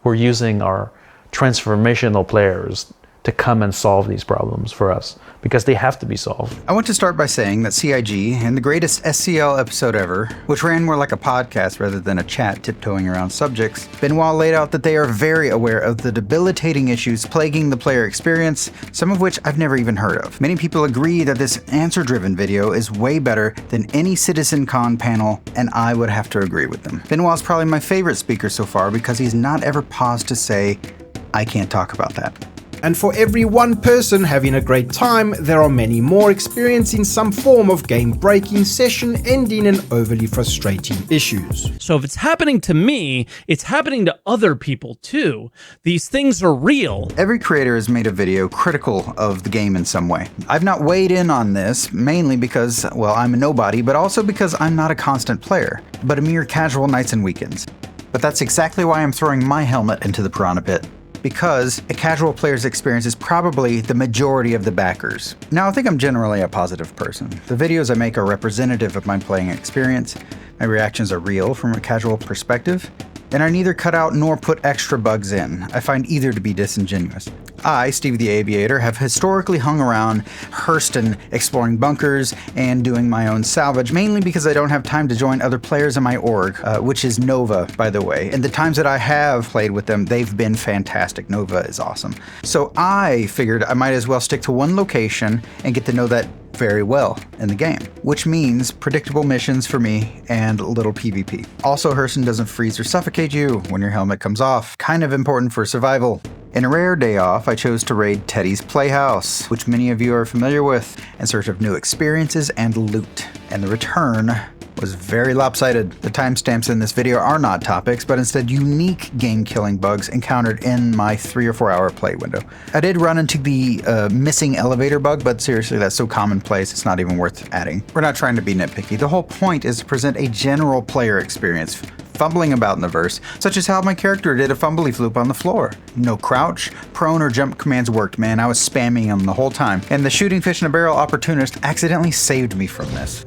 We're using our transformational players to come and solve these problems for us, because they have to be solved. I want to start by saying that CIG, in the greatest SCL episode ever, which ran more like a podcast rather than a chat tiptoeing around subjects, Benoit laid out that they are very aware of the debilitating issues plaguing the player experience, some of which I've never even heard of. Many people agree that this answer-driven video is way better than any CitizenCon panel, and I would have to agree with them. Benoit's probably my favorite speaker so far because he's not ever paused to say, I can't talk about that. And for every one person having a great time, there are many more experiencing some form of game-breaking, session-ending, and overly frustrating issues. So if it's happening to me, it's happening to other people too. These things are real. Every creator has made a video critical of the game in some way. I've not weighed in on this, mainly because, well, I'm a nobody, but also because I'm not a constant player, but a mere casual nights and weekends. But that's exactly why I'm throwing my helmet into the piranha pit. Because a casual player's experience is probably the majority of the backers. Now, I think I'm generally a positive person. The videos I make are representative of my playing experience. My reactions are real from a casual perspective, and I neither cut out nor put extra bugs in. I find either to be disingenuous. I, Steve the Aviator, have historically hung around Hurston exploring bunkers and doing my own salvage, mainly because I don't have time to join other players in my org, which is Nova, by the way. And the times that I have played with them, they've been fantastic. Nova is awesome. So I figured I might as well stick to one location and get to know that very well in the game, which means predictable missions for me and little PvP. Also, Hurston doesn't freeze or suffocate you when your helmet comes off. Kind of important for survival. In a rare day off, I chose to raid Teddy's Playhouse, which many of you are familiar with, in search of new experiences and loot. And the return was very lopsided. The timestamps in this video are not topics, but instead unique game-killing bugs encountered in my 3 or 4 hour play window. I did run into the missing elevator bug, but seriously, that's so commonplace, it's not even worth adding. We're not trying to be nitpicky. The whole point is to present a general player experience, fumbling about in the verse, such as how my character did a fumbly floop on the floor. No crouch, prone, or jump commands worked, man. I was spamming them the whole time, and the shooting fish in a barrel opportunist accidentally saved me from this.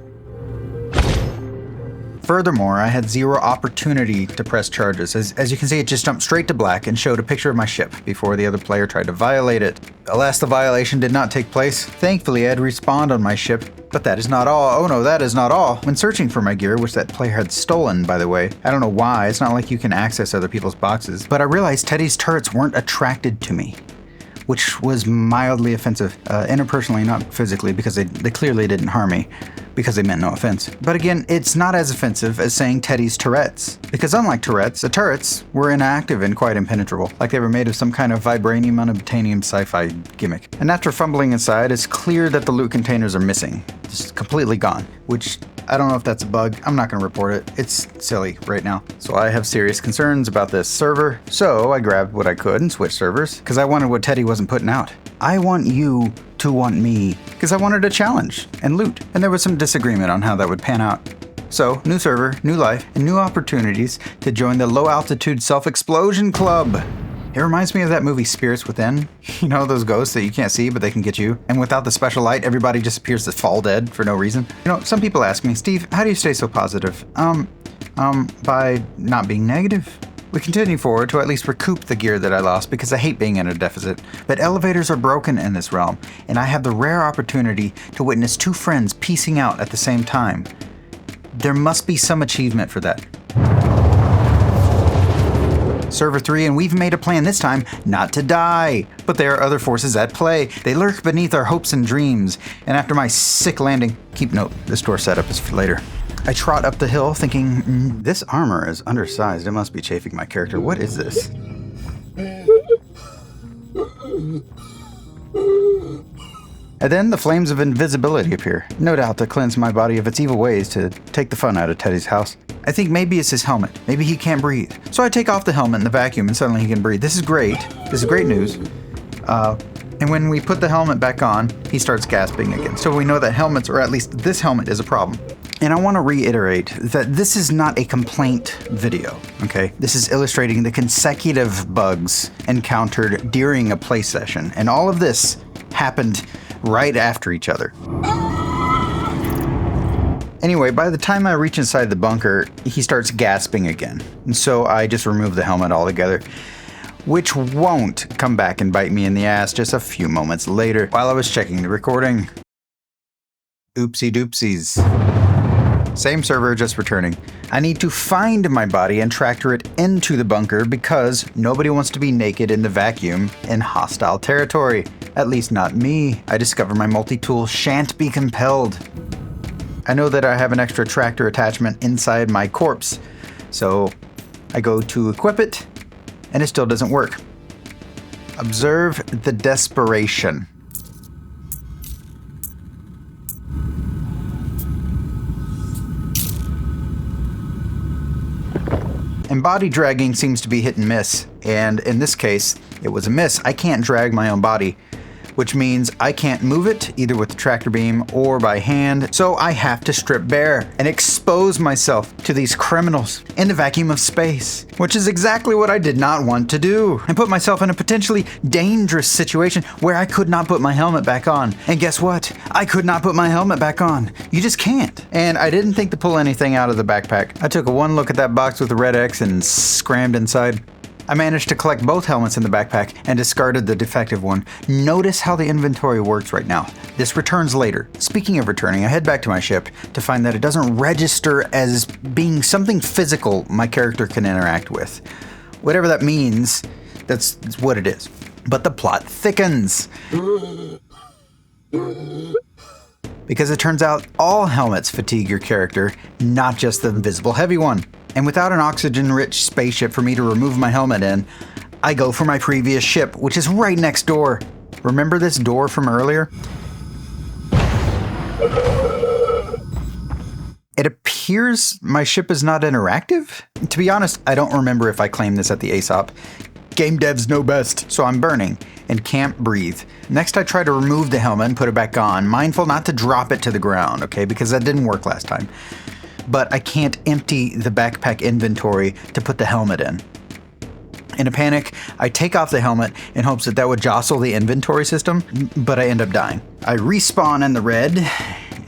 Furthermore, I had zero opportunity to press charges. As you can see, it just jumped straight to black and showed a picture of my ship before the other player tried to violate it. Alas, the violation did not take place. Thankfully, I had respawned on my ship, but that is not all. Oh no, that is not all. When searching for my gear, which that player had stolen, by the way, I don't know why, it's not like you can access other people's boxes, but I realized Teddy's turrets weren't attracted to me, which was mildly offensive, interpersonally, not physically, because they clearly didn't harm me, because they meant no offense. But again, it's not as offensive as saying Teddy's turrets, because unlike turrets, the turrets were inactive and quite impenetrable, like they were made of some kind of vibranium unobtainium sci-fi gimmick. And after fumbling inside, it's clear that the loot containers are missing, just completely gone, which I don't know if that's a bug. I'm not going to report it. It's silly right now. So I have serious concerns about this server. So I grabbed what I could and switched servers because I wanted what Teddy wasn't putting out. I want you to want me because I wanted a challenge and loot. And there was some disagreement on how that would pan out. So new server, new life, and new opportunities to join the low altitude self-explosion club. It reminds me of that movie Spirits Within. You know, those ghosts that you can't see, but they can get you. And without the special light, everybody just appears to fall dead for no reason. You know, some people ask me, Steve, how do you stay so positive? By not being negative. We continue forward to at least recoup the gear that I lost because I hate being in a deficit. But elevators are broken in this realm, and I have the rare opportunity to witness two friends piecing out at the same time. There must be some achievement for that. Server 3, and we've made a plan this time not to die. But there are other forces at play. They lurk beneath our hopes and dreams. And after my sick landing, keep note, this door setup is for later. I trot up the hill thinking, this armor is undersized. It must be chafing my character. What is this? And then the flames of invisibility appear, no doubt to cleanse my body of its evil ways to take the fun out of Teddy's house. I think maybe it's his helmet. Maybe he can't breathe. So I take off the helmet and the vacuum and suddenly he can breathe. This is great. This is great news. And when we put the helmet back on, he starts gasping again. So we know that helmets, or at least this helmet, is a problem. And I want to reiterate that this is not a complaint video, okay? This is illustrating the consecutive bugs encountered during a play session. And all of this happened right after each other. Anyway, by the time I reach inside the bunker, he starts gasping again. And so I just remove the helmet altogether. which won't come back and bite me in the ass just a few moments later while I was checking the recording. Oopsie doopsies. Same server, just returning. I need to find my body and tractor it into the bunker because nobody wants to be naked in the vacuum in hostile territory. At least not me. I discover my multi-tool shan't be compelled. I know that I have an extra tractor attachment inside my corpse, so I go to equip it, and it still doesn't work. Observe the desperation. And body dragging seems to be hit and miss, and in this case, it was a miss. I can't drag my own body, which means I can't move it either with the tractor beam or by hand, so I have to strip bare and expose myself to these criminals in the vacuum of space, which is exactly what I did not want to do, and put myself in a potentially dangerous situation where I could not put my helmet back on. And guess what? I could not put my helmet back on. You just can't. And I didn't think to pull anything out of the backpack. I took one look at that box with the red X and scrammed inside. I managed to collect both helmets in the backpack and discarded the defective one. Notice how the inventory works right now. This returns later. Speaking of returning, I head back to my ship to find that it doesn't register as being something physical my character can interact with. Whatever that means, that's what it is. But the plot thickens. Because it turns out all helmets fatigue your character, not just the invisible heavy one. And without an oxygen-rich spaceship for me to remove my helmet in, I go for my previous ship, which is right next door. Remember this door from earlier? It appears my ship is not interactive. To be honest, I don't remember if I claimed this at the ASOP. Game devs know best, so I'm burning and can't breathe. Next, I try to remove the helmet and put it back on, mindful not to drop it to the ground, okay, because that didn't work last time. But I can't empty the backpack inventory to put the helmet in. In a panic, I take off the helmet in hopes that would jostle the inventory system, but I end up dying. I respawn in the red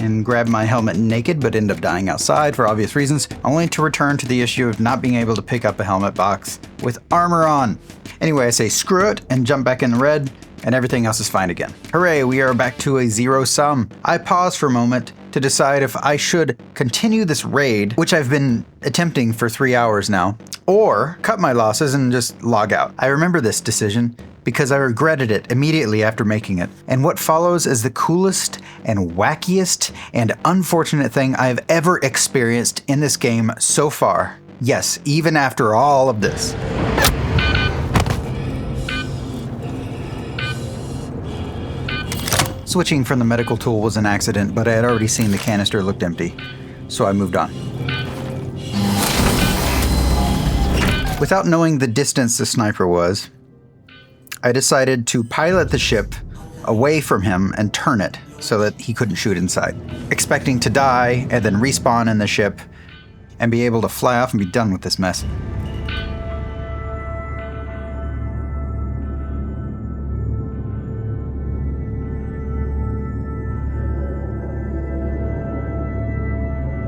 and grab my helmet naked, but end up dying outside for obvious reasons, only to return to the issue of not being able to pick up a helmet box with armor on. Anyway, I say screw it and jump back in the red, and everything else is fine again. Hooray, we are back to a zero sum. I pause for a moment to decide if I should continue this raid, which I've been attempting for 3 hours now, or cut my losses and just log out. I remember this decision because I regretted it immediately after making it. And what follows is the coolest and wackiest and unfortunate thing I've ever experienced in this game so far. Yes, even after all of this. Switching from the medical tool was an accident, but I had already seen the canister looked empty, so I moved on. Without knowing the distance the sniper was, I decided to pilot the ship away from him and turn it so that he couldn't shoot inside, expecting to die and then respawn in the ship and be able to fly off and be done with this mess.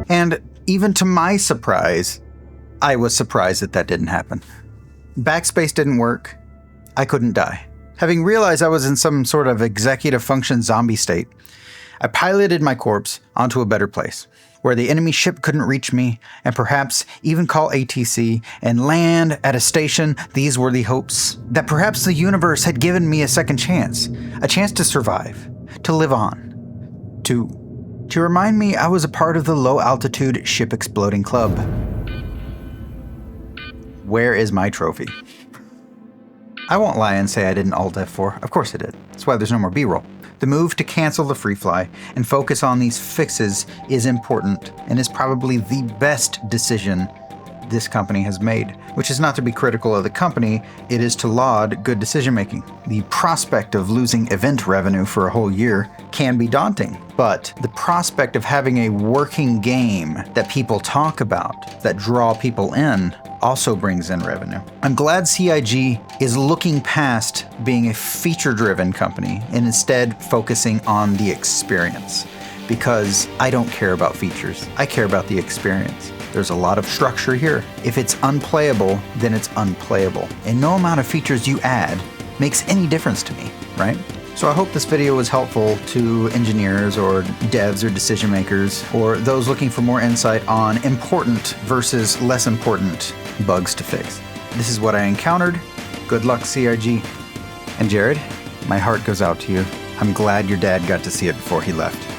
And even to my surprise, I was surprised that didn't happen. Backspace didn't work. I couldn't die. Having realized I was in some sort of executive function zombie state, I piloted my corpse onto a better place, where the enemy ship couldn't reach me, and perhaps even call ATC and land at a station. These were the hopes that perhaps the universe had given me a second chance, a chance to survive, to live on, to remind me I was a part of the low-altitude ship exploding club. Where is my trophy? I won't lie and say I didn't Alt F4. Of course I did. That's why there's no more B-roll. The move to cancel the free fly and focus on these fixes is important and is probably the best decision this company has made, which is not to be critical of the company, it is to laud good decision making. The prospect of losing event revenue for a whole year can be daunting, but the prospect of having a working game that people talk about, that draw people in, also brings in revenue. I'm glad CIG is looking past being a feature-driven company and instead focusing on the experience, because I don't care about features. I care about the experience. There's a lot of structure here. If it's unplayable, then it's unplayable. And no amount of features you add makes any difference to me, right? So I hope this video was helpful to engineers or devs or decision makers, or those looking for more insight on important versus less important bugs to fix. This is what I encountered. Good luck, CIG. And Jared, my heart goes out to you. I'm glad your dad got to see it before he left.